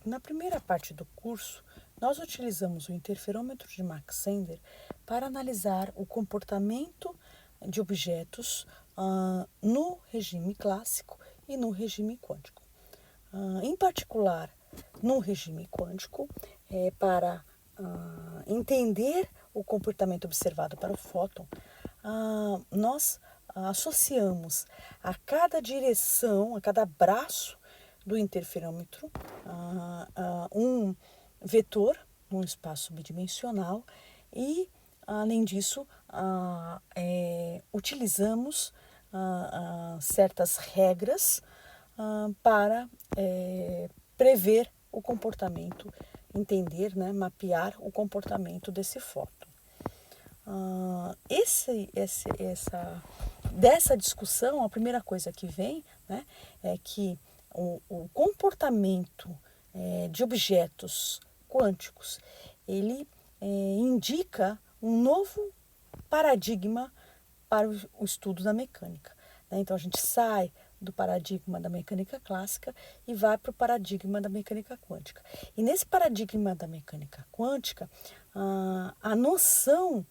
Na primeira parte do curso, nós utilizamos o interferômetro de Mach-Zehnder para analisar o comportamento de objetos no regime clássico e no regime quântico. Em particular, no regime quântico, para entender o comportamento observado para o fóton, nós associamos a cada direção, a cada braço do interferômetro, um vetor num espaço bidimensional e, além disso, utilizamos certas regras para prever o comportamento, entender, né, mapear o comportamento desse fóton. Dessa discussão, a primeira coisa que vem, né, é que o comportamento de objetos quânticos, ele indica um novo paradigma para o estudo da mecânica. Né? Então, a gente sai do paradigma da mecânica clássica e vai para o paradigma da mecânica quântica. E nesse paradigma da mecânica quântica, a noção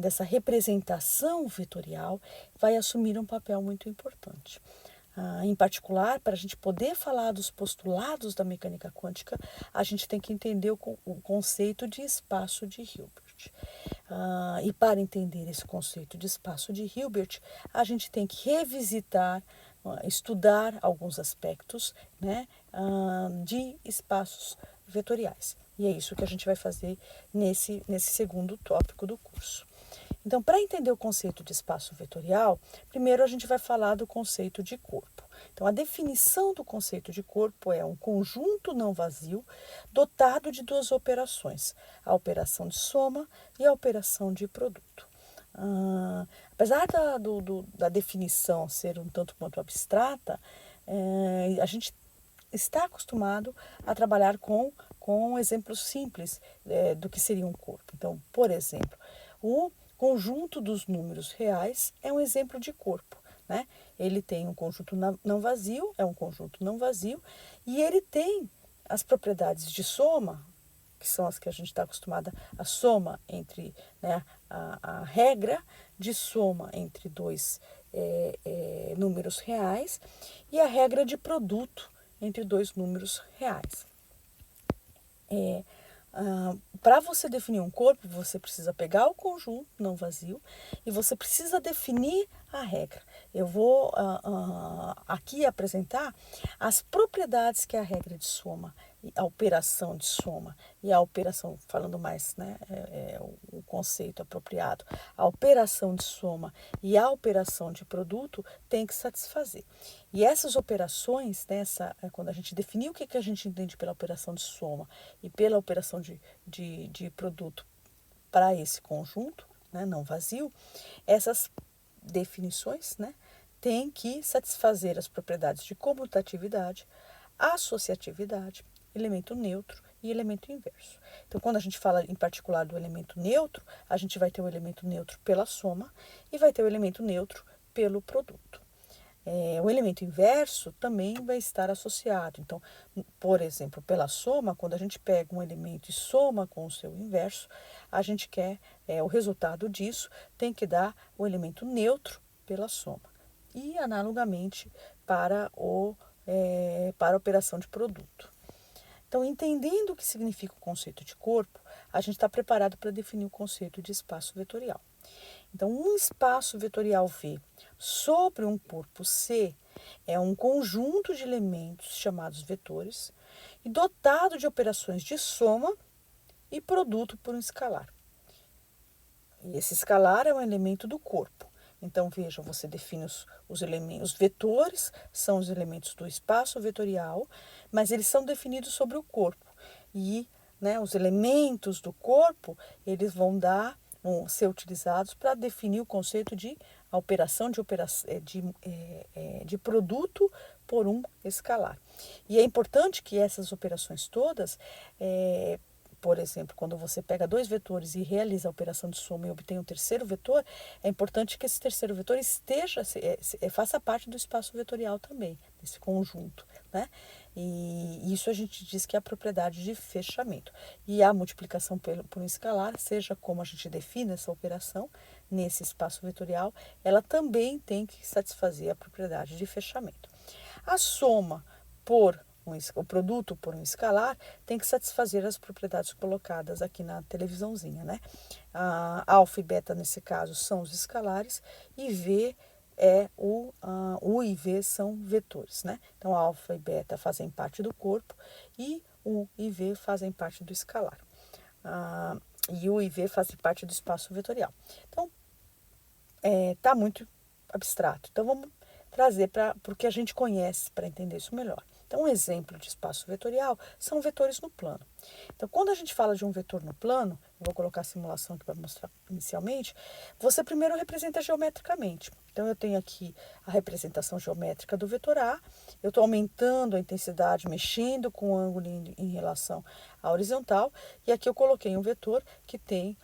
dessa representação vetorial vai assumir um papel muito importante. Em particular, para a gente poder falar dos postulados da mecânica quântica, a gente tem que entender o conceito de espaço de Hilbert. E para entender esse conceito de espaço de Hilbert, a gente tem que revisitar, estudar alguns aspectos, né, de espaços vetoriais. E é isso que a gente vai fazer nesse segundo tópico do curso. Então, para entender o conceito de espaço vetorial, primeiro a gente vai falar do conceito de corpo. Então, a definição do conceito de corpo é um conjunto não vazio dotado de duas operações, a operação de soma e a operação de produto. Apesar da definição ser um tanto quanto abstrata, a gente está acostumado a trabalhar com exemplos simples do que seria um corpo. Então, por exemplo, o conjunto dos números reais é um exemplo de corpo, né? Ele tem um conjunto não vazio, é um conjunto não vazio, e ele tem as propriedades de soma, que são as que a gente está acostumada, a soma entre, né, a regra de soma entre dois números reais e a regra de produto entre dois números reais. Para você definir um corpo, você precisa pegar o conjunto não vazio e você precisa definir a regra. Eu vou aqui apresentar as propriedades que a regra de soma, a operação de soma e a operação, falando mais, né, o conceito apropriado, a operação de soma e a operação de produto tem que satisfazer. E essas operações, né, quando a gente definir o que a gente entende pela operação de soma e pela operação de produto para esse conjunto, né, não vazio, essas definições, né, têm que satisfazer as propriedades de comutatividade, associatividade, elemento neutro e elemento inverso. Então, quando a gente fala em particular do elemento neutro, a gente vai ter o elemento neutro pela soma e vai ter o elemento neutro pelo produto. O elemento inverso também vai estar associado. Então, por exemplo, pela soma, quando a gente pega um elemento e soma com o seu inverso, a gente quer, o resultado disso tem que dar o elemento neutro pela soma. E, analogamente, para a operação de produto. Então, entendendo o que significa o conceito de corpo, a gente está preparado para definir o conceito de espaço vetorial. Então, um espaço vetorial V sobre um corpo C é um conjunto de elementos chamados vetores e dotado de operações de soma e produto por um escalar. E esse escalar é um elemento do corpo. Então, veja, você define os elementos, os vetores são os elementos do espaço vetorial, mas eles são definidos sobre o corpo. E, né, os elementos do corpo, eles vão ser utilizados para definir o conceito de a operação de produto por um escalar. E é importante que essas operações todas, por exemplo, quando você pega dois vetores e realiza a operação de soma e obtém um terceiro vetor, é importante que esse terceiro vetor faça parte do espaço vetorial também, desse conjunto, né? E isso a gente diz que é a propriedade de fechamento. E a multiplicação por um escalar, seja como a gente define essa operação nesse espaço vetorial, ela também tem que satisfazer a propriedade de fechamento. A soma por o produto por um escalar tem que satisfazer as propriedades colocadas aqui na televisãozinha, né? Alfa e beta, nesse caso, são os escalares, e V é U e V são vetores, né? Então, alfa e beta fazem parte do corpo e U e V fazem parte do escalar. E U e V fazem parte do espaço vetorial. Então, tá muito abstrato. Então, vamos trazer para o que a gente conhece para entender isso melhor. Então, um exemplo de espaço vetorial são vetores no plano. Então, quando a gente fala de um vetor no plano, eu vou colocar a simulação aqui para mostrar inicialmente, você primeiro representa geometricamente. Então, eu tenho aqui a representação geométrica do vetor A, eu estou aumentando a intensidade, mexendo com o ângulo em relação à horizontal, e aqui eu coloquei um vetor que tem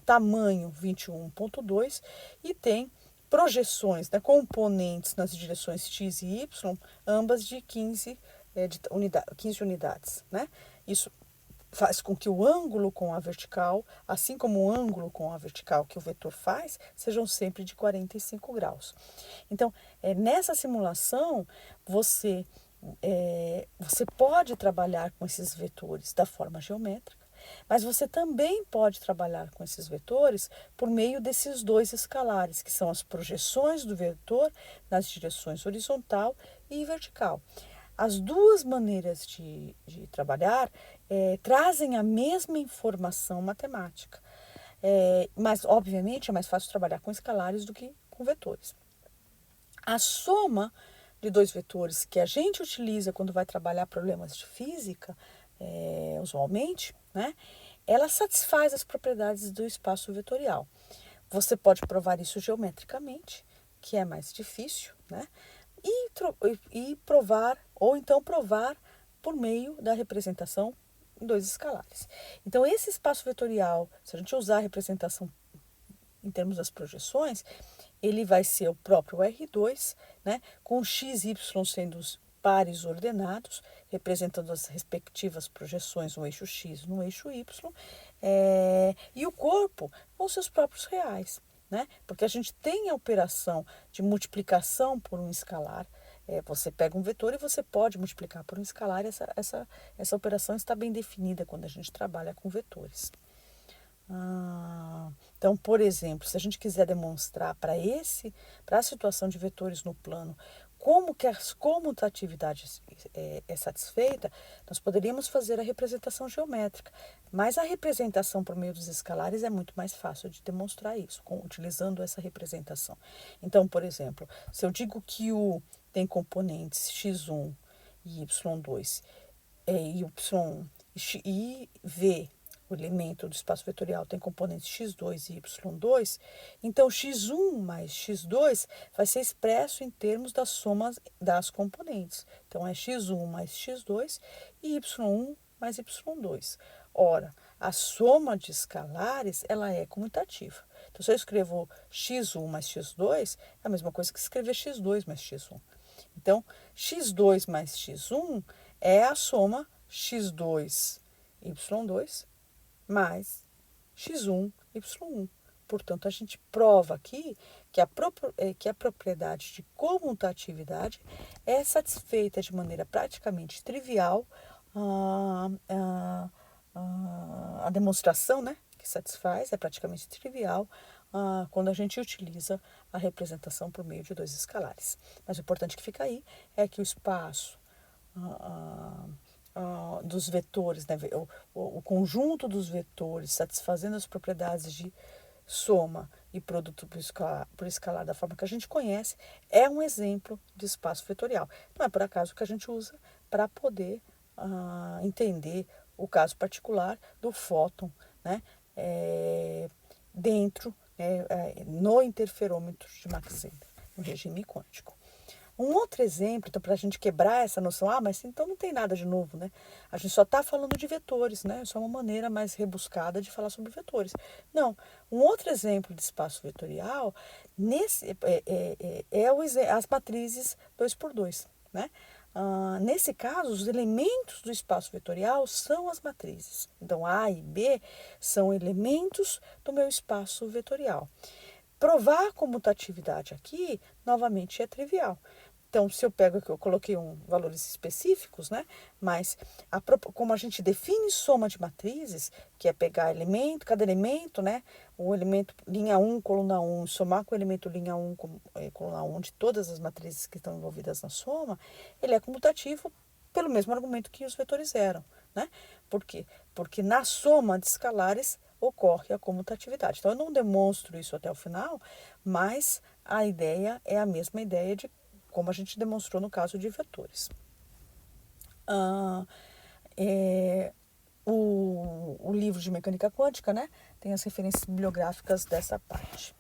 tamanho 21,2 e tem projeções, né, componentes nas direções x e y, ambas de 15 unidades. Né? Isso faz com que o ângulo com a vertical, assim como o ângulo com a vertical que o vetor faz, sejam sempre de 45 graus. Então, nessa simulação, você pode trabalhar com esses vetores da forma geométrica, mas você também pode trabalhar com esses vetores por meio desses dois escalares, que são as projeções do vetor nas direções horizontal e vertical. As duas maneiras de trabalhar trazem a mesma informação matemática, mas, obviamente, é mais fácil trabalhar com escalares do que com vetores. A soma de dois vetores que a gente utiliza quando vai trabalhar problemas de física, usualmente, né, ela satisfaz as propriedades do espaço vetorial. Você pode provar isso geometricamente, que é mais difícil, né, e provar, ou então provar por meio da representação em dois escalares. Então, esse espaço vetorial, se a gente usar a representação em termos das projeções, ele vai ser o próprio R2, né, com x e y sendo os pares ordenados, representando as respectivas projeções no eixo x e no eixo y, e o corpo com seus próprios reais, né? Porque a gente tem a operação de multiplicação por um escalar. Você pega um vetor e você pode multiplicar por um escalar. Essa operação está bem definida quando a gente trabalha com vetores. Então, por exemplo, se a gente quiser demonstrar para a situação de vetores no plano, como que a comutatividade é satisfeita, nós poderíamos fazer a representação geométrica, mas a representação por meio dos escalares é muito mais fácil de demonstrar isso, utilizando essa representação. Então, por exemplo, se eu digo que U tem componentes x1 e y2, e V, o elemento do espaço vetorial, tem componentes x2 e y2, então x1 mais x2 vai ser expresso em termos da soma das componentes. Então, é x1 mais x2 e y1 mais y2. Ora, a soma de escalares, ela é comutativa. Então, se eu escrevo x1 mais x2, é a mesma coisa que escrever x2 mais x1. Então, x2 mais x1 é a soma x2, y2 mais x1, y1. Portanto, a gente prova aqui que a propriedade de comutatividade é satisfeita de maneira praticamente trivial. A demonstração, né, que satisfaz é praticamente trivial quando a gente utiliza a representação por meio de dois escalares. Mas o importante que fica aí é que o espaço dos vetores, né, o conjunto dos vetores satisfazendo as propriedades de soma e produto por escalar da forma que a gente conhece, é um exemplo de espaço vetorial. Não é por acaso que a gente usa para poder entender o caso particular do fóton, né, dentro, no interferômetro de Mach-Zehnder, no regime quântico. Um outro exemplo, então, para a gente quebrar essa noção, mas então não tem nada de novo, né? A gente só está falando de vetores, né? Isso é uma maneira mais rebuscada de falar sobre vetores. Não, um outro exemplo de espaço vetorial as matrizes 2x2, né? nesse caso, os elementos do espaço vetorial são as matrizes. Então, A e B são elementos do meu espaço vetorial. Provar a comutatividade aqui, novamente, é trivial. Então, se eu pego aqui, eu coloquei valores específicos, né? Mas como a gente define soma de matrizes, que é pegar cada elemento, né? O elemento linha 1, coluna 1, somar com o elemento linha 1, coluna 1 de todas as matrizes que estão envolvidas na soma, ele é comutativo pelo mesmo argumento que os vetores eram, né? Por quê? Porque na soma de escalares ocorre a comutatividade. Então, eu não demonstro isso até o final, mas a ideia é a mesma ideia de como a gente demonstrou no caso de vetores. O livro de mecânica quântica, né, tem as referências bibliográficas dessa parte.